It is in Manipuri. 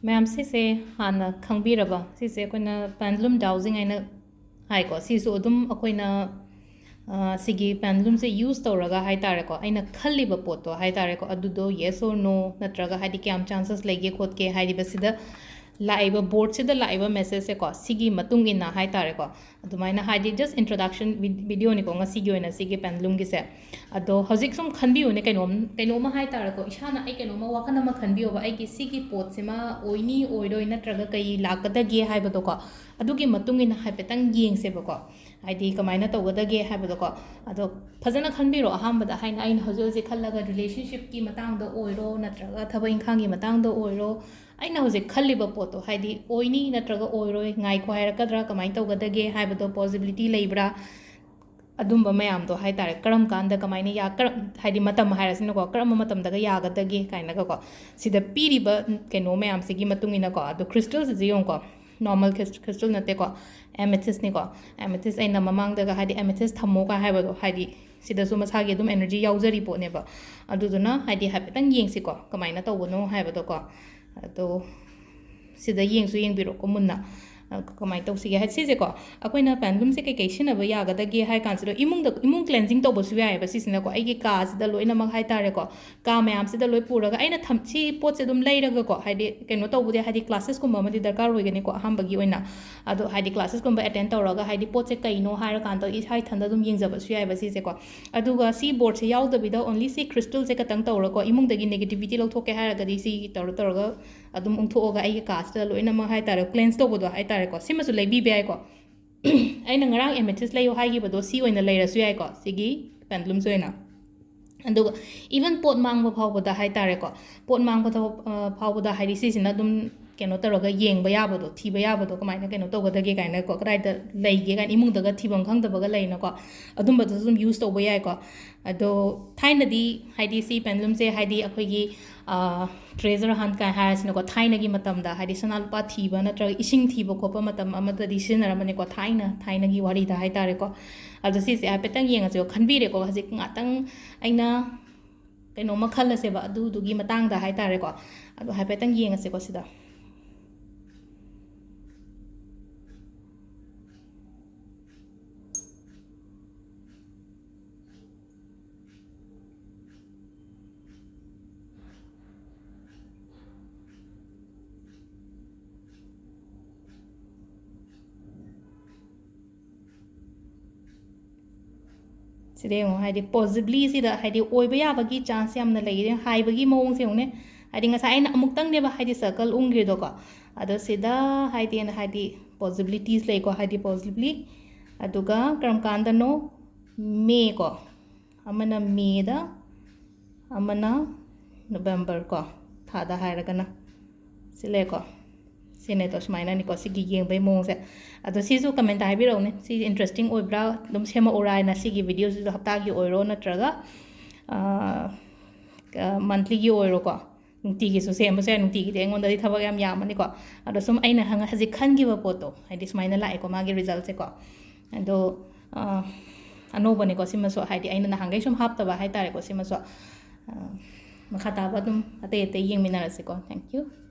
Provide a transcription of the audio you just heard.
मैम से हाँ खबीरब से पेंडलुम डाउजिंग हाईको अखोना सिगी पेंडलुम से यूज तौर हाइतारेको अना खलीब पोतो हाइतारेको अदुदो येस और नो नत्रगा हाइदि क्या चांसेस लेगे खोटके हाइदिबसिदा लाइव बोर्ड से लाइव मेसेज से को सिगी मतुंग इना हाइतारेको अदुमाइना हाइदि जस्ट इंट्रोडक्शन वीडियो निको ngasi gi oina sigi pendulum gi se ado hojik sum khanbi one kainom haitareको isana ai kainom wakan ma khanbi oba ai gi sigi pot sima oini oiroi natraga kai lakadage haibado ko adugi matung ina haipetang yeng se bako haidi kamaina tawgadage haibado ko ado fazana khanbiro ahambada haina ain hojoji khallaga relationship ki matang da oiro natraga thaba inkhang gi matang da oiro aina hojik khalliba poto haidi oini natraga oiroi ngai ko hairakadra kamai tawgadage haibado possibility leibra adumba mayam do haitare karam kanda kamaina ya haidi matam hairasina ko karam matam daga yagadage kaina ko sida piriba keno mayam sigi matungina ko ado crystals jiyon ko normal crystal nate ko amethyst ni ko amethyst aina mamang daga haidi amethyst thammo ka haibado haidi sida su masagi dum energy yaujari po ne ba aduduna haidi hapetang yengsi ko kamaina tawbono haibado ko ado sida yengsu yengbiro ko munna कमाई तौसीगे है सिसे को अखोइना पेंडुलम से कई सिनब यागदगे हाई कांसिदो इमुंग क्लेंजिंग तौबसु याय बसिसिना को आइगे का सिदा लोइना मग हाई तारे को का मैम सिदा लोइ पुरगा आइना थमसी पोट से दुम लेरगा को हाइदि केनो तौबुदे हाइदि क्लासेस कुम मदि दरकार होइगनि को अहमबगी ओइना अदो हाइदि क्लासेस कुम अटेंड तौरगा हाइदि पोट से कइनो हाइर कांतो इ हाई थंदा दुम यिंगजबसु याय बसिसे को अदुगा सी बोर्ड से याउदबिदा ओनली सी क्रिस्टल से कतंग तौरको इमुंग दगी नेगेटिविटी लौथोके हाइरगदि सी तौरगा अदुम उंथोगा आइगे कास्ता लोइना मग हाई तारे क्लेंस तौबदो हाई तारे को सिमसु लेबी बेको अना ngarang amethyst layo haigibado si oina leirasu yai ko sigi pendulum soina aduga even pot mangba phawbada hai tare ko pot mangba phawbada hairi si sina dum keno taraga yengba yabado thiba yabado kamaina keno tawgadage kaina ko krai da leige kan imung daga thibam khangdabaga leina ko adumba dum use tawba yai ko ado thaina di haidi si pendulum se haidi akhoi treasure hunt ka haisina ko thaina gi matam da haidi sanal pa thiba natra ising thiba ko pa matam amada di sinaramani ko thaina gi wari da hai tare ko ado si se apetang yenga jo khanbire ko hajik ngatang aina keno makhala se ba adu dugi matang da hai tare ko ado hapetang yenga se ko sida सिदेंगो हाइदि पॉसिबली सिदा हाइदि ओइबा याबगी चांस यामना लेगे हाइबगी मौंग से होने हाइदि ngasa aina amuktang neba haidi circle ungri do ko ado sida haidi possibilities lei ko haidi possibly aduga karam kanda no me ko amana me da amana november ko thada hairagana sile ko sine to smaina ni ko sigi yeng bai mong se ado sisu comment ai bi ro ne si interesting oibra dum sema orai na sigi video su hapta gi oiro natraga monthly gi oiro ko nungti gi su sema se nungti gi de ngon da thaba yam yam ani ko ado sum aina hanga haji khan gi ba poto haidi smaina lai ko magi result se ko ado ano bani ko sima so haidi aina na hangai sum hapta ba hai tare ko sima so makha ta ba dum ate yeng minara se ko thank you